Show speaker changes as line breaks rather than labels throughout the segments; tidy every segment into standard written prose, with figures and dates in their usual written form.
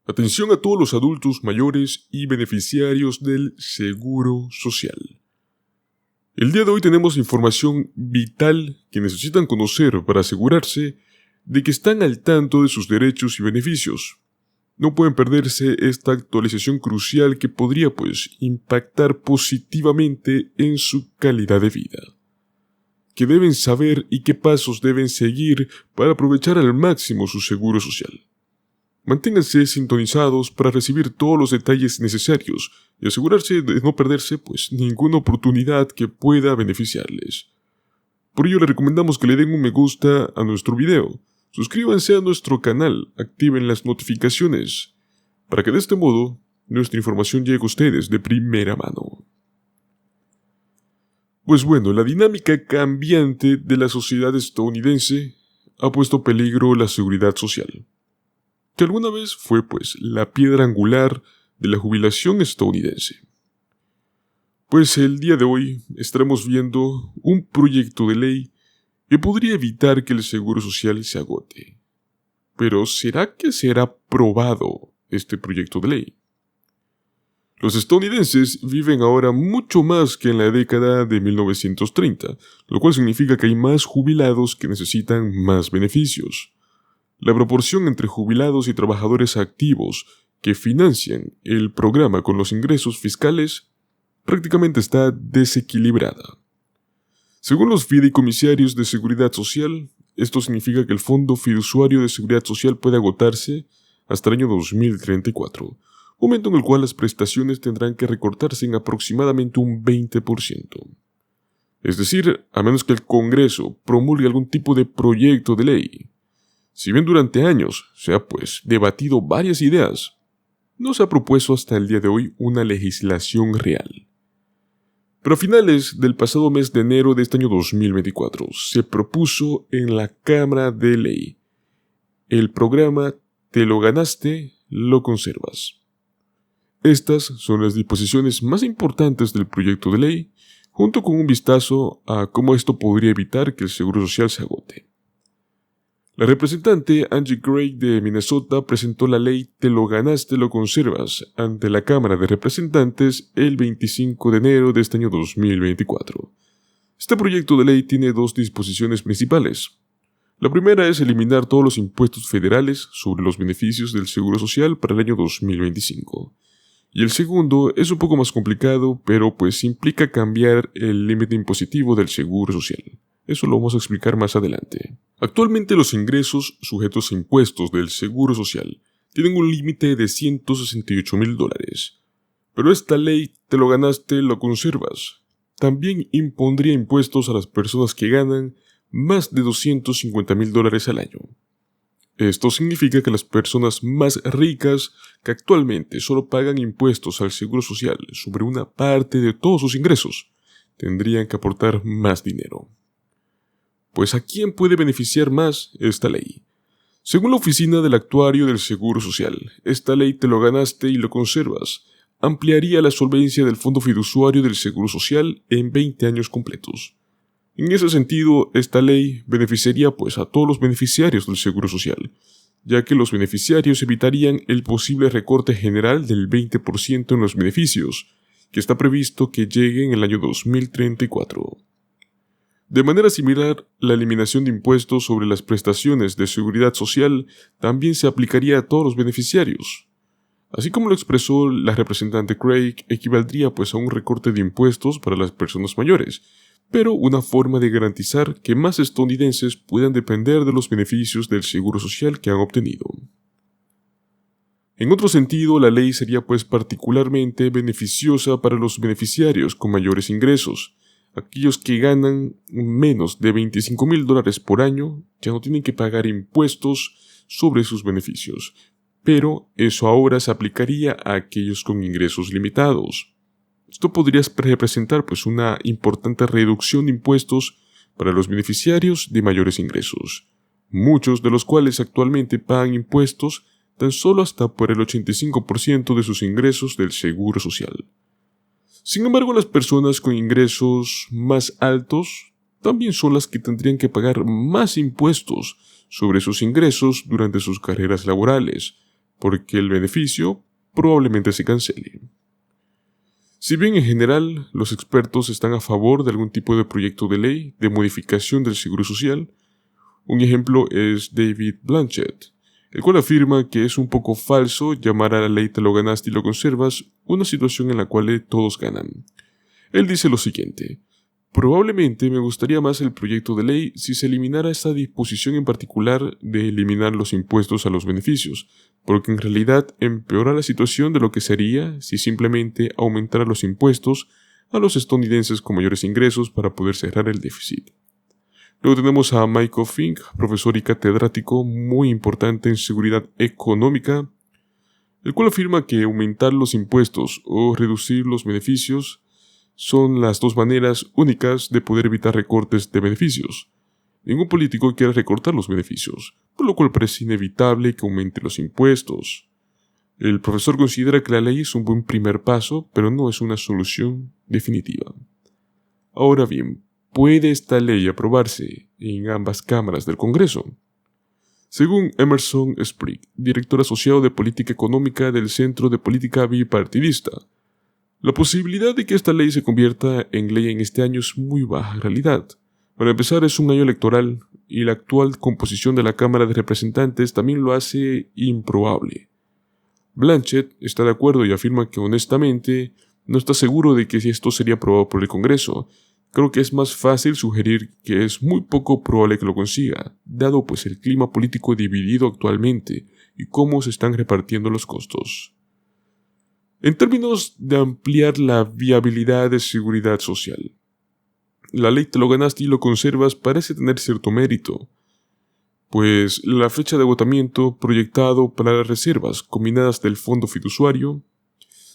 Atención a todos los adultos mayores y beneficiarios del Seguro Social. El día de hoy tenemos información vital que necesitan conocer para asegurarse de que están al tanto de sus derechos y beneficios. No pueden perderse esta actualización crucial que podría, impactar positivamente en su calidad de vida. ¿Qué deben saber y qué pasos deben seguir para aprovechar al máximo su seguro social? Manténganse sintonizados para recibir todos los detalles necesarios y asegurarse de no perderse ninguna oportunidad que pueda beneficiarles. Por ello les recomendamos que le den un me gusta a nuestro video, suscríbanse a nuestro canal, activen las notificaciones, para que de este modo nuestra información llegue a ustedes de primera mano. La dinámica cambiante de la sociedad estadounidense ha puesto en peligro la seguridad social, que alguna vez fue la piedra angular de la jubilación estadounidense. El día de hoy estaremos viendo un proyecto de ley que podría evitar que el seguro social se agote. Pero ¿será que será aprobado este proyecto de ley? Los estadounidenses viven ahora mucho más que en la década de 1930, lo cual significa que hay más jubilados que necesitan más beneficios. La proporción entre jubilados y trabajadores activos que financian el programa con los ingresos fiscales prácticamente está desequilibrada. Según los fideicomisarios de seguridad social, esto significa que el Fondo Fiduciario de Seguridad Social puede agotarse hasta el año 2034, momento en el cual las prestaciones tendrán que recortarse en aproximadamente un 20%. Es decir, a menos que el Congreso promulgue algún tipo de proyecto de ley. Si bien durante años se ha debatido varias ideas, no se ha propuesto hasta el día de hoy una legislación real. Pero a finales del pasado mes de enero de este año 2024 se propuso en la Cámara de Ley el programa Te lo ganaste, lo conservas. Estas son las disposiciones más importantes del proyecto de ley, junto con un vistazo a cómo esto podría evitar que el seguro social se agote. La representante Angie Gray de Minnesota presentó la ley Te lo ganaste, lo conservas ante la Cámara de Representantes el 25 de enero de este año 2024. Este proyecto de ley tiene dos disposiciones principales. La primera es eliminar todos los impuestos federales sobre los beneficios del seguro social para el año 2025. Y el segundo es un poco más complicado, pero implica cambiar el límite impositivo del seguro social. Eso lo vamos a explicar más adelante. Actualmente los ingresos sujetos a impuestos del Seguro Social tienen un límite de $168,000. Pero esta ley Te lo ganaste, lo conservas. También impondría impuestos a las personas que ganan más de $250,000 al año. Esto significa que las personas más ricas, que actualmente solo pagan impuestos al Seguro Social sobre una parte de todos sus ingresos, tendrían que aportar más dinero. ¿A quién puede beneficiar más esta ley? Según la Oficina del Actuario del Seguro Social, esta ley Te lo ganaste y lo conservas ampliaría la solvencia del Fondo Fiduciario del Seguro Social en 20 años completos. En ese sentido, esta ley beneficiaría a todos los beneficiarios del Seguro Social, ya que los beneficiarios evitarían el posible recorte general del 20% en los beneficios, que está previsto que llegue en el año 2034. De manera similar, la eliminación de impuestos sobre las prestaciones de seguridad social también se aplicaría a todos los beneficiarios. Así como lo expresó la representante Craig, equivaldría a un recorte de impuestos para las personas mayores, pero una forma de garantizar que más estadounidenses puedan depender de los beneficios del seguro social que han obtenido. En otro sentido, la ley sería particularmente beneficiosa para los beneficiarios con mayores ingresos. Aquellos que ganan menos de $25,000 por año ya no tienen que pagar impuestos sobre sus beneficios, pero eso ahora se aplicaría a aquellos con ingresos limitados. Esto podría representar una importante reducción de impuestos para los beneficiarios de mayores ingresos, muchos de los cuales actualmente pagan impuestos tan solo hasta por el 85% de sus ingresos del seguro social. Sin embargo, las personas con ingresos más altos también son las que tendrían que pagar más impuestos sobre sus ingresos durante sus carreras laborales, porque el beneficio probablemente se cancele. Si bien en general los expertos están a favor de algún tipo de proyecto de ley de modificación del seguro social, un ejemplo es David Blanchett, el cual afirma que es un poco falso llamar a la ley te lo ganaste y lo conservas una situación en la cual todos ganan. Él dice lo siguiente: probablemente me gustaría más el proyecto de ley si se eliminara esta disposición en particular de eliminar los impuestos a los beneficios, porque en realidad empeora la situación de lo que sería si simplemente aumentara los impuestos a los estadounidenses con mayores ingresos para poder cerrar el déficit. Luego tenemos a Michael Fink, profesor y catedrático muy importante en seguridad económica, el cual afirma que aumentar los impuestos o reducir los beneficios son las dos maneras únicas de poder evitar recortes de beneficios. Ningún político quiere recortar los beneficios, por lo cual parece inevitable que aumente los impuestos. El profesor considera que la ley es un buen primer paso, pero no es una solución definitiva. Ahora bien, ¿puede esta ley aprobarse en ambas cámaras del Congreso? Según Emerson Sprigg, director asociado de política económica del Centro de Política Bipartidista, la posibilidad de que esta ley se convierta en ley en este año es muy baja en realidad. Para empezar, es un año electoral y la actual composición de la Cámara de Representantes también lo hace improbable. Blanchett está de acuerdo y afirma que honestamente no está seguro de que si esto sería aprobado por el Congreso. Creo que es más fácil sugerir que es muy poco probable que lo consiga, dado pues el clima político dividido actualmente y cómo se están repartiendo los costos. En términos de ampliar la viabilidad de seguridad social, la ley te lo ganaste y lo conservas parece tener cierto mérito, pues la fecha de agotamiento proyectado para las reservas combinadas del fondo fiduciario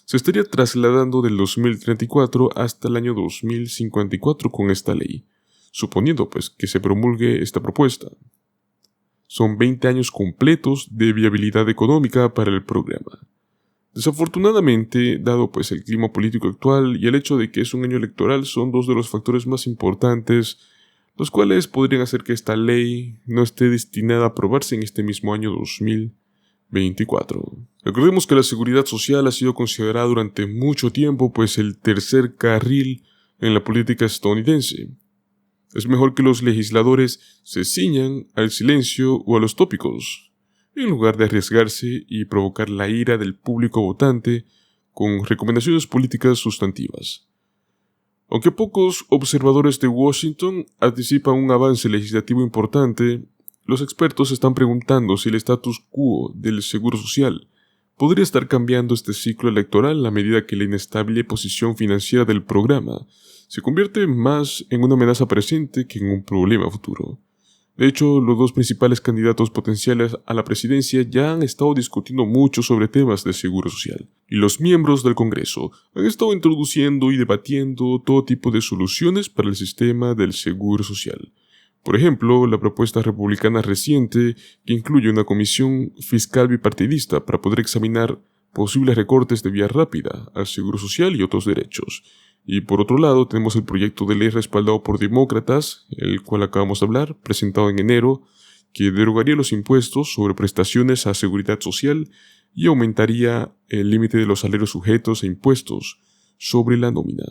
se estaría trasladando del 2034 hasta el año 2054 con esta ley, suponiendo pues que se promulgue esta propuesta. Son 20 años completos de viabilidad económica para el programa. Desafortunadamente, dado pues el clima político actual y el hecho de que es un año electoral, son dos de los factores más importantes, los cuales podrían hacer que esta ley no esté destinada a aprobarse en este mismo año 2024. Recordemos que la seguridad social ha sido considerada durante mucho tiempo pues el tercer carril en la política estadounidense. Es mejor que los legisladores se ciñan al silencio o a los tópicos, en lugar de arriesgarse y provocar la ira del público votante con recomendaciones políticas sustantivas. Aunque pocos observadores de Washington anticipan un avance legislativo importante, los expertos están preguntando si el status quo del seguro social podría estar cambiando este ciclo electoral a medida que la inestable posición financiera del programa se convierte más en una amenaza presente que en un problema futuro. De hecho, los dos principales candidatos potenciales a la presidencia ya han estado discutiendo mucho sobre temas de seguro social, y los miembros del Congreso han estado introduciendo y debatiendo todo tipo de soluciones para el sistema del seguro social. Por ejemplo, la propuesta republicana reciente que incluye una comisión fiscal bipartidista para poder examinar posibles recortes de vía rápida al seguro social y otros derechos. Y por otro lado, tenemos el proyecto de ley respaldado por demócratas, el cual acabamos de hablar, presentado en enero, que derogaría los impuestos sobre prestaciones a seguridad social y aumentaría el límite de los salarios sujetos a impuestos sobre la nómina.